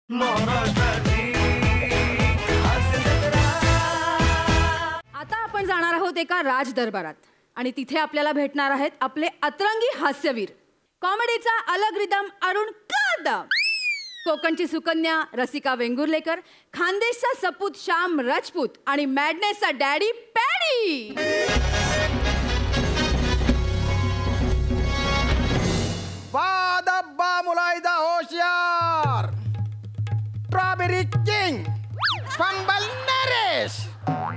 आता आपण जाणार आहोत एका राज दरबारात आणि तिथे आपल्याला भेटणार आहेत आपले अतरंगी हास्यवीर. कॉमेडीचा अलग रिदम अरुण कदम, कोकणची सुकन्या रसिका वेंगुर्लेकर, खानदेशचा सपूत श्याम राजपूत आणि मॅडनेसचा डॅडी पॅडी. बादब्बा मुलायदा होशियार, स्ट्रॉबेरी किंग, पंबल नरेश,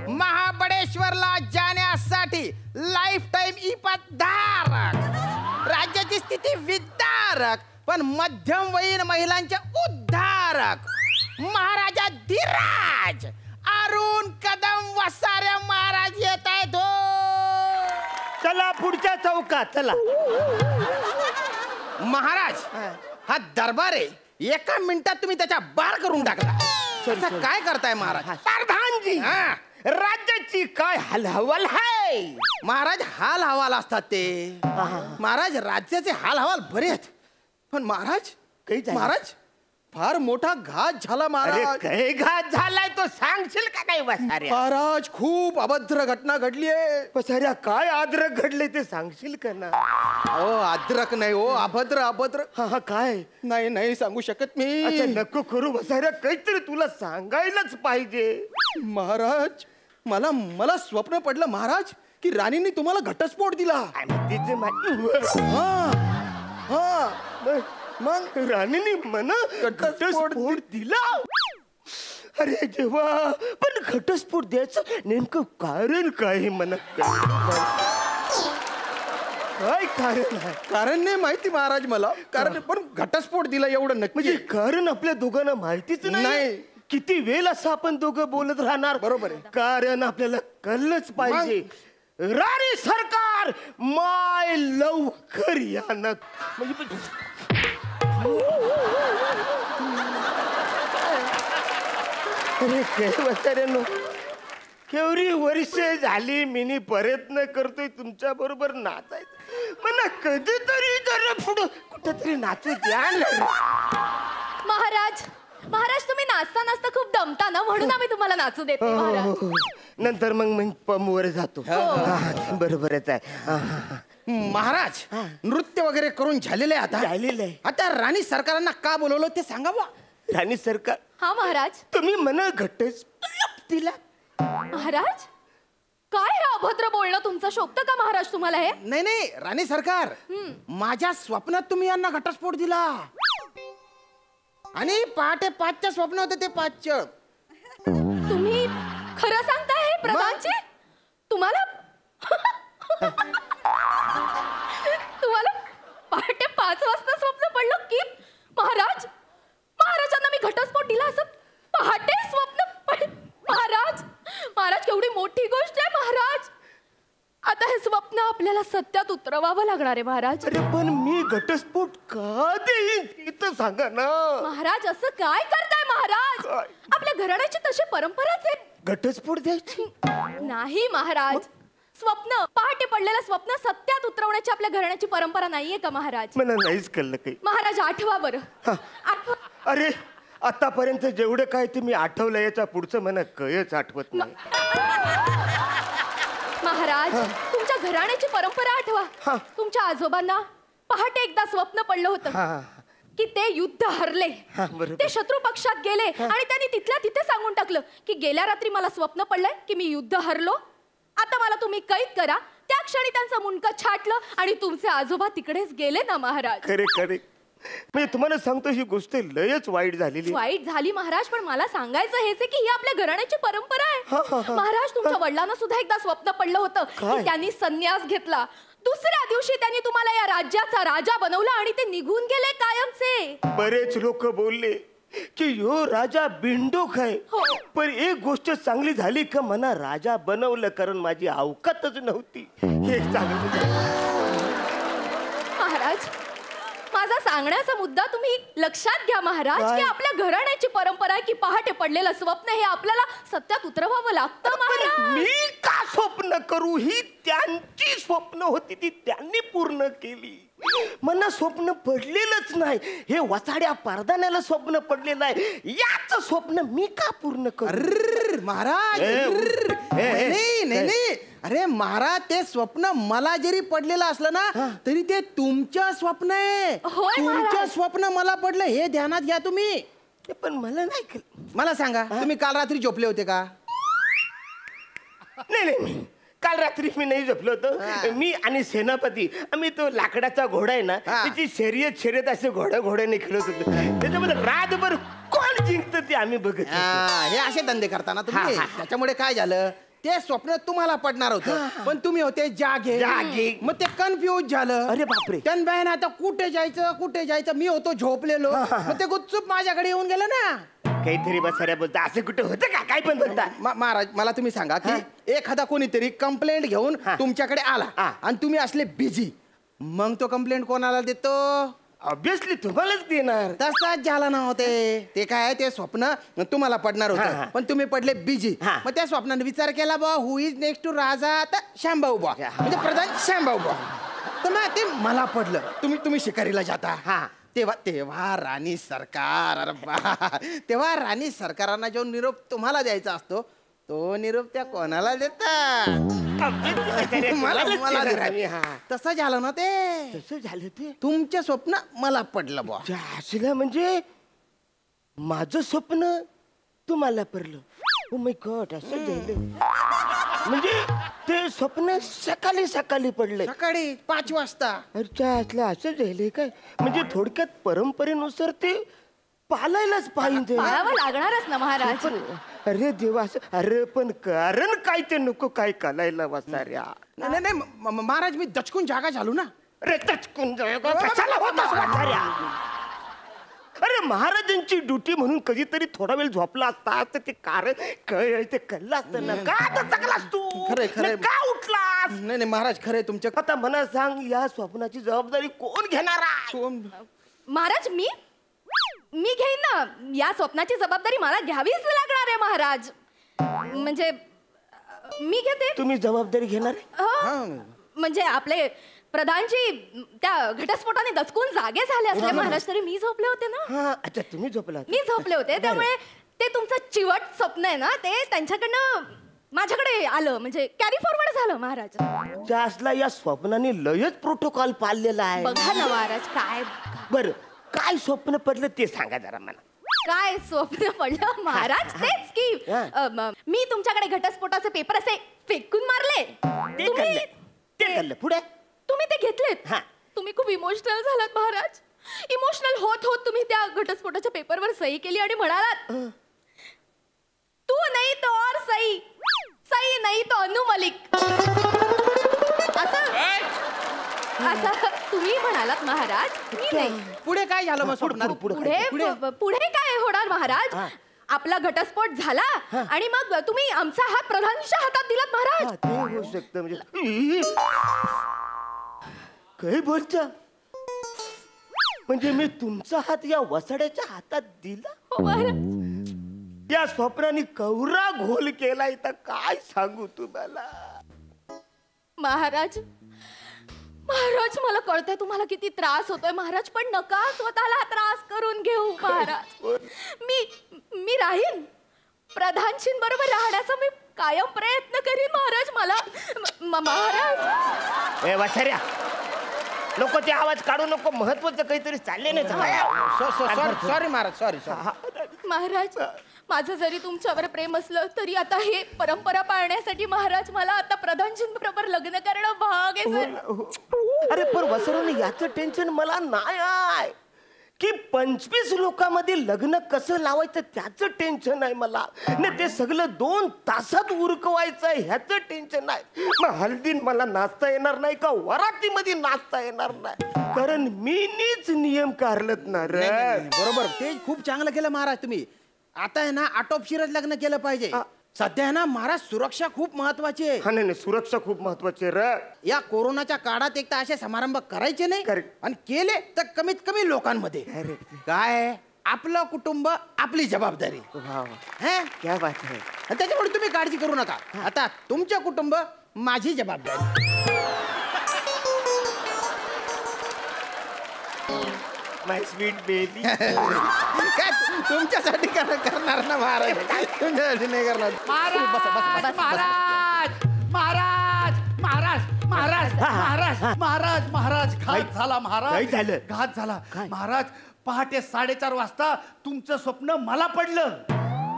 महाबळेश्वरला जाण्यासाठी लाईफ टाइम इपतधारक, राज्याची स्थिती विदारक पण मध्यमवयीन महिलांचे उद्धारक, महाराजा धीराज अरुण कदम वसारे महाराज येत आहेत. चला पुढच्या चौकात चला. महाराज हा दरबार आहे, एका मिनिटात तुम्ही त्याच्या बार करून टाकला. काय करताय महाराज? प्रधानजी राज्याची काय हालहवाल आहे? महाराज हाल हवाल असतात ते. महाराज राज्याचे हाल हवाल बरे आहेत पण महाराज महाराज फार मोठा घात झाला महाराज. काही घात झालाय तो सांगशील का नाही वसाऱ्या? महाराज खूप अभद्र घटना घडली आहे. वसाऱ्या काय अद्रक घडले ते सांगशील का ना? ओ अद्रक नाही हो, अभद्र अभद्र. हा काय? नाही नाही सांगू शकत मी. अच्छा नको करू वसाऱ्या, काहीतरी तुला सांगायलाच पाहिजे. महाराज मला मला स्वप्न पडलं महाराज की राणीने तुम्हाला घटस्फोट दिला. मग राणीने मला घटस्फोट दिला. अरे जेव्हा पण घटस्फोट द्यायचं नेमकं कारण काय मला काय कारण आहे? कारण नाही माहिती महाराज मला. कारण पण घटस्फोट दिला एवढं नक्की. म्हणजे कारण आपल्या दोघांना माहितीच नाही. किती वेळ असं आपण दोघं बोलत राहणार? बरोबर आहे. कारण आपल्याला कळलंच पाहिजे. राणी सरकार माय लवकर या ना. म्हणजे केवढी वर्ष झाली मी प्रयत्न करतोय तुमच्या बरोबर नाचायचं. मला कधीतरी जरा पुढं कुठेतरी नाचू द्या. महाराज महाराज तुम्ही नाचता नाचता खूप दमता ना, म्हणून आम्ही तुम्हाला नाचू देतो महाराज. नंतर मग पंमवर जातो. बरोबरच आहे. महाराज नृत्य वगैरे करून झालेले आता झालेलं आहे. आता राणी सरकारांना का बोलवलं ते सांगा बा. राणी सरकार हा महाराज. तुम्ही मला घटच दिला. महाराज काय हे अभद्र बोलणं तुमचं शोभतं का महाराज तुम्हाला हे? नाही नाही राणी सरकार, माझ्या स्वप्नात तुम्ही यांना घटस्फोट दिला आणि पहाटे 5च्या स्वप्न होते ते 5चं. तुम्ही खरं सांगताय हे प्रधानजी? तुम्हाला तुम्हाला पहाटे 5 वाजता स्वप्न पडलं की महाराज महाराजांना मी घटस्फोट दिला असं पहाटे स्वप्न महाराज महाराज केवढी मोठी गोष्ट आहे महाराज. आता हे स्वप्न आपल्याला सत्यात उतरवावं लागणार आहे महाराज. अरे पण मी घटस्फोट का देईन इथं सांगा ना. महाराज असं काय करताय महाराज? आपल्या घराण्याची तशी परंपराच आहे. घटस्फोट द्यायची नाही महाराज. स्वप्न पहाटे पडलेलं स्वप्न सत्यात उतरवण्याची आपल्या घराण्याची परंपरा नाहीये का महाराज? मला नाहीच कळलं काही. महाराज आठवा बरं. आठवा. अरे आतापर्यंत जेवढं काय तुम्ही आठवलं याच्या पुढचं मला कळच आठवत नाही. महाराज तुमच्या घराण्याची परंपरा आठवा. तुमच्या आजोबांना पहाटे एकदा स्वप्न पडलं होतं की ते युद्ध हरले. ते शत्रू पक्षात गेले आणि त्यांनी तिथल्या तिथे सांगून टाकलं की गेल्या रात्री मला स्वप्न पडलंय की मी युद्ध हरलो, आता मला तुम्ही कैद करा. त्या क्षणी त्यांचं मुंडकं छाटलं आणि तुमचे आजोबा तिकडेच गेले ना महाराज. खरे खरे म्हणजे तुम्हाला सांगतो ही गोष्ट लयच वाईट झालेली. वाईट झाली महाराज पण मला सांगायचं हेच आहे की ही आपल्या घराण्याची परंपरा आहे. महाराज तुमच्या वडिलांना सुद्धा एकदा स्वप्न पडलं होतं की त्यांनी संन्यास घेतला. दुसऱ्या दिवशी त्यांनी तुम्हाला या राज्याचा राजा बनवलं आणि ते निघून गेले कायमचे. बरेच लोक बोलले की यो राजा बिंडोक आहे. पण एक गोष्ट चांगली झाली का मना राजा बनवलं कारण माझी अवकातच नव्हती. हे चांगलं महाराज. माझा सांगण्याचा मुद्दा तुम्ही लक्षात घ्या महाराज की आपल्या घराण्याची परंपरा आहे की पहाटे पडलेलं स्वप्न हे आपल्याला सत्यात उतरवावं लागतं महाराज. मी का स्वप्न करू? ही त्यांची स्वप्न होती ती त्यांनी पूर्ण केली. मला स्वप्न पडलेलंच नाही. हे वसाड्या परदान्याला स्वप्न पडलेलं आहे. याच स्वप्न मी का पूर्ण करू? अर्र, महाराज नाही नाही नाही. अरे महाराज, ते स्वप्न मला जरी पडलेलं असलं ना तरी ते तुमचं स्वप्न आहे. होय, तुमचं महाराज. स्वप्न मला पडलं हे ध्यानात घ्या तुम्ही. पण मला नाही मला सांगा, तुम्ही काल रात्री झोपले होते का? नाही. काल रात्री मी नाही झोपलो होतो. मी आणि सेनापती आम्ही तो लाकडाचा घोडा आहे ना, त्याची शर्यत असे घोड्याने खेळत होतो. त्याच्यामध्ये रातभर कोण जिंकतं ते आम्ही बघत होतो. हे असे धंदे करताना तुम्ही. हा. त्याच्यामुळे काय झालं, ते स्वप्न तुम्हाला पडणार होतं पण तुम्ही होते जागे. मग ते कन्फ्युज झालं. अरे बापरे. त्यान आता कुठे जायचं मी होतो झोपलेलो. मग ते गुपचूप माझ्याकडे येऊन गेलं ना. काहीतरी बसाऱ्या बोलता. असं कुठं होतं का? काय पण बोलता. महाराज, मला तुम्ही सांगा की एखादा कोणीतरी कंप्लेंट घेऊन तुमच्याकडे आला आणि तुम्ही असले बिझी, मग तो कंप्लेंट कोणाला देतो? ऑब्विसली तुम्हालाच देणार. तसाच झाला नव्हते. ते काय, ते स्वप्न तुम्हाला पडणार होतं पण तुम्ही पडले बिझी. मग त्या स्वप्नाने विचार केला बा, हु इज नेक्स्ट टू राजा? आता शांभाऊ बा, म्हणजे प्रधान शांभाऊ बा. तर मग ते मला पडलं. तुम्ही शिकारीला जाता. तेव्हा राणी सरकार, अरे बा, तेव्हा राणी सरकारांना जो निरोप तुम्हाला द्यायचा असतो तो निरोप त्या कोणाला देतात? मला देतात. तसं झालं ना ते. तसं झालं ते. तुमचे स्वप्न मला पडलं बा. असलं म्हणजे माझं स्वप्न तुम्हाला पडलं. ओ माय गॉड, असं झालं म्हणजे ते स्वप्न सकाळी पडले. सकाळी 5 वाजता. अच्छा, असं झालंय काय? म्हणजे थोडक्यात परंपरेनुसार ते पालायलाच पाहिजे. पाळावं लागणारच ना महाराज. अरे देवा, अरे पण कारण काय ते नको काय कलायला वसाऱ्या. नाही महाराज, मी दचकून जागा झालो ना. अरे दचकून जागा कशाला होतास वसाऱ्या? अरे महाराजांची ड्युटी म्हणून कधीतरी थोडा वेळ झोपला असता तर ते कारण ते कळलं असतं ना. का दचकलास तू? खरंय. का उठलास? नाही महाराज, खरंय तुमच्या. आता मला सांग, या स्वप्नाची जबाबदारी कोण घेणार आहे? महाराज, मी घेईन ना. या स्वप्नाची जबाबदारी मला घ्यावीच लागणार आहे महाराज. म्हणजे मी घेते. तुम्ही जबाबदारी घेणार? म्हणजे आपले प्रधानजी त्या घटस्फोटाने दचकून जागे झाले असले महाराज, तरी मी झोपले होते ना. अच्छा, तुम्ही झोपला? मी झोपले होते, त्यामुळे ते तुमचं चिवट स्वप्न आहे ना, ते त्यांच्याकडनं माझ्याकडे आलं, म्हणजे कॅरी फॉरवर्ड झालं महाराज. जासला या स्वप्नाने लयच प्रोटोकॉल पाळलेला आहे. बघा ना महाराज, काय बरं काय स्वप्न पडलं ते सांगा जरा मला. काय स्वप्न पडलं महाराज? तेच की मी तुमच्याकडे घटस्फोटाचे पेपर असे फेकून मारले. ते कळलं. पुढे तुम्ही ते घेतलेत. तुम्ही खूप इमोशनल झालात महाराज. इमोशनल होत तुम्ही त्या घटस्फोटाच्या पेपरवर सही केली आणि म्हणालात, तू नाही तो और सही, सही नाही तो अनु मलिक. असं तुम्ही म्हणालात महाराज. मी नाही. पुढे काय झालं मग स्वप्नात? पुढे काय होणार महाराज? आपला घटस्फोट झाला आणि मग तुम्ही आमचा हात प्रधानच्या हातात दिलात महाराज. ते होऊ शकतं. म्हणजे काय बोलता? म्हणजे मी तुमचा हात या वसाड्याच्या हातात दिला? हो महाराज. त्या स्वप्नाने कवरा घोल केलाय तर काय सांगू तुम्हाला. महाराज, मला कळतंय तुम्हाला किती त्रास होतोय महाराज, पण नका स्वतःला त्रास करून घेऊ महाराज. मी राहीन प्रधानजींबरोबर राहण्याचा मी कायम प्रयत्न करीन महाराज. मला महाराज. ए वसाऱ्या, नको ते आवाज काढू नको. महत्वाचं काहीतरी चालले नाही. Sorry Maharaj, sorry. महाराज, माझं जरी तुमच्यावर प्रेम असलं तरी आता हे परंपरा पाळण्यासाठी महाराज मला आता प्रधानजींबरोबर लग्न करणं भाग आहे सर. अरे पण वसराने याचं टेन्शन मला नाही आहे की 25 लोकांमध्ये लग्न कसं लावायचं त्याचं टेन्शन आहे मला. नाही ते सगळं 2 तासात उरकवायचं ह्याचं टेन्शन आहे. मग हल्दीन मला नाचता येणार नाही का वरातीमध्ये नाचता येणार नाही, कारण मीच नियम काढलत ना रे. बरोबर, ते खूप चांगलं केलं महाराज तुम्ही. आता आहे ना आटोपशीरच लग्न केलं पाहिजे. सध्या आहे ना महाराज, सुरक्षा खूप महत्वाची आहे. हा नाही, सुरक्षा खूप महत्वाची आहे रे. या कोरोनाच्या काळात एक तर असे समारंभ करायचे नाही, आणि केले तर कमीत कमी लोकांमध्ये. काय आपलं कुटुंब आपली जबाबदारी. क्या बात आहे. त्याच्यामुळे तुम्ही काळजी करू नका. आता तुमचं कुटुंब माझी जबाबदारी. माय स्वीट बेबी. काय तुमच्यासाठी करणार ना महाराज, तुमच्यासाठी नाही करणार. महाराज महाराज महाराज महाराज महाराज महाराज महाराज घात झाला काय महाराज, झालं? घात झाला महाराज. पहाटे 4:30 वाजता तुमचं स्वप्न मला पडलं.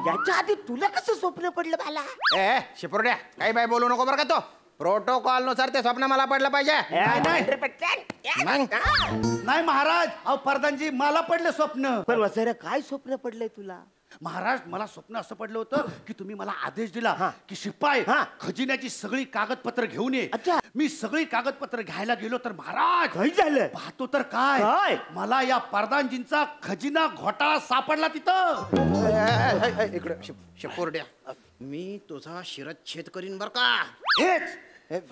याच्या आधी तुला कसं स्वप्न पडलं मला? ए शिपुर्ड्या काही बाय बोलू नको बरं का तो. प्रोटोकॉल नुसार ते स्वप्न मला पडलं पाहिजे. नाही महाराज, अहो प्रधानजी मला पडलं स्वप्न. पण वसाऱ्या काय स्वप्न पडलंय तुला? महाराज मला स्वप्न असं पडलं होतं की तुम्ही मला आदेश दिला की शिपाई खजिन्याची सगळी कागदपत्र घेऊन ये. अच्छा. मी सगळी कागदपत्र घ्यायला गेलो तर महाराज काय झालं? पाहतो तर काय काय? मला या प्रधानजींचा खजिना घोटाळा सापडला तिथं. इकडे शिपुर्ड्या, मी तुझा शिरच्छेद करीन बर का. हेच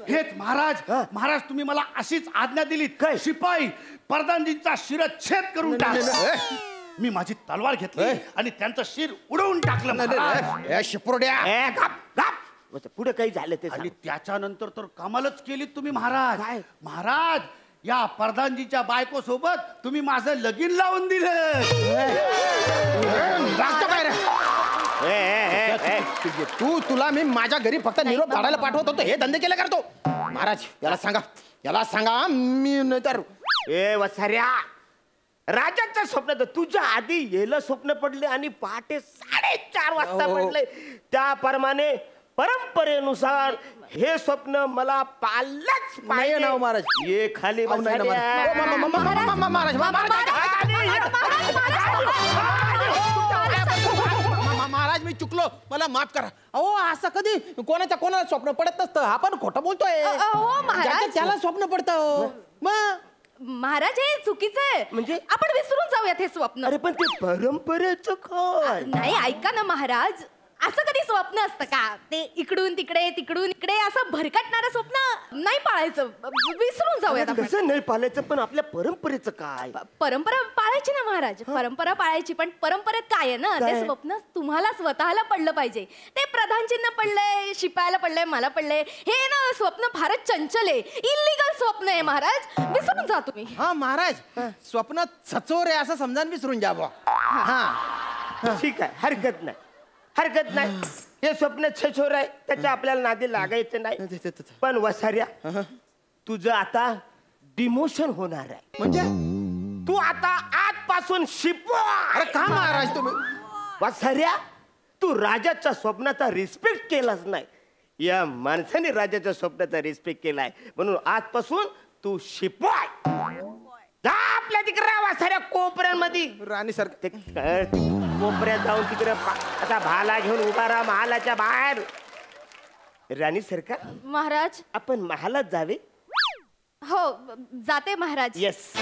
हेच महाराज, महाराज तुम्ही मला अशीच आज्ञा दिलीत काय? शिपाई प्रधानजींचा शिरच्छेद करून टाक. मी माझी तलवार घेतली आणि त्यांचं शिर उडवून टाकलं महाराज. शिपुर्ड्या, पुढे काही झालं ते आणि सांग. त्याच्यानंतर तर कमालच केली तुम्ही महाराज. काय? महाराज या प्रधानजीच्या बायको सोबत तुम्ही माझं लगीन लावून दिलं. जास्त काय रे तुला मी माझ्या घरी फक्त निरोप काढायला पाठवत होतो, हे धंदे केले करतो. महाराज याला सांगा मी नाही तर. ए वसाऱ्या, राजाचं स्वप्न तर तुझ्या आधी येलं स्वप्न पडले आणि पहाटे 4:30 वाजता पडले. त्याप्रमाणे परंपरेनुसार हे स्वप्न मला पाळलंच पाहिजे. नाही महाराज. ये खाली महाराज महाराज मी चुकलो, मला माफ करा. अहो असं कधी कोणाला स्वप्न पडत नसतं. आपण खोटं बोलतोय. महाराज त्याला स्वप्न पडतं. मग महाराज हे चुकीचं आहे. म्हणजे? आपण विसरून जाऊयात हे स्वप्न. अरे पण ते परंपरेचं काय? नाही ऐका ना महाराज, असं कधी स्वप्न असतं का? ते इकडून तिकडे तिकडून इकडे असं भरकटणारं स्वप्न नाही पाळायचं. विसरून जाऊयात आपण. कसं नाही पाळायचं, पण आपल्या परंपरेचं काय? परंपरा पाळायची ना महाराज, परंपरा पाळायची. पण परंपरेत काय आहे ना, काय? ते स्वप्न तुम्हाला स्वतःला पडलं पाहिजे. ते प्रधानजींना पडलंय, शिपायाला पडलंय, मला पडलंय. हे ना स्वप्न फारच चंचल आहे, इल्लीगल स्वप्न आहे महाराज. विसरून जा तुम्ही. हा महाराज, स्वप्न सचोर आहे असं समजा विसरून जा बुवा. हा ठीक आहे, हरकत नाही. हे स्वप्न छछोर आहे, त्याच्या आपल्याला नादी लागायचं नाही. पण वसाऱ्या, तुझं आता डिमोशन होणार आहे. म्हणजे तू आता आजपासून शिपाई. अरे का महाराज तुम्ही? वसाऱ्या, तू राजाच्या स्वप्नाचा रिस्पेक्ट केलाच नाही. या माणसाने राजाच्या स्वप्नाचा रिस्पेक्ट केलाय, म्हणून आजपासून तू शिपाई. जा आपल्या तिकडे वासाऱ्या कोपऱ्यांमध्ये. राणी सर ते कोपऱ्यात जाऊन तिकडे आता भाला घेऊन उभा राहा महालाच्या बाहेर. राणी सरकार, महाराज आपण महालात जावे. हो जाते महाराज. येस.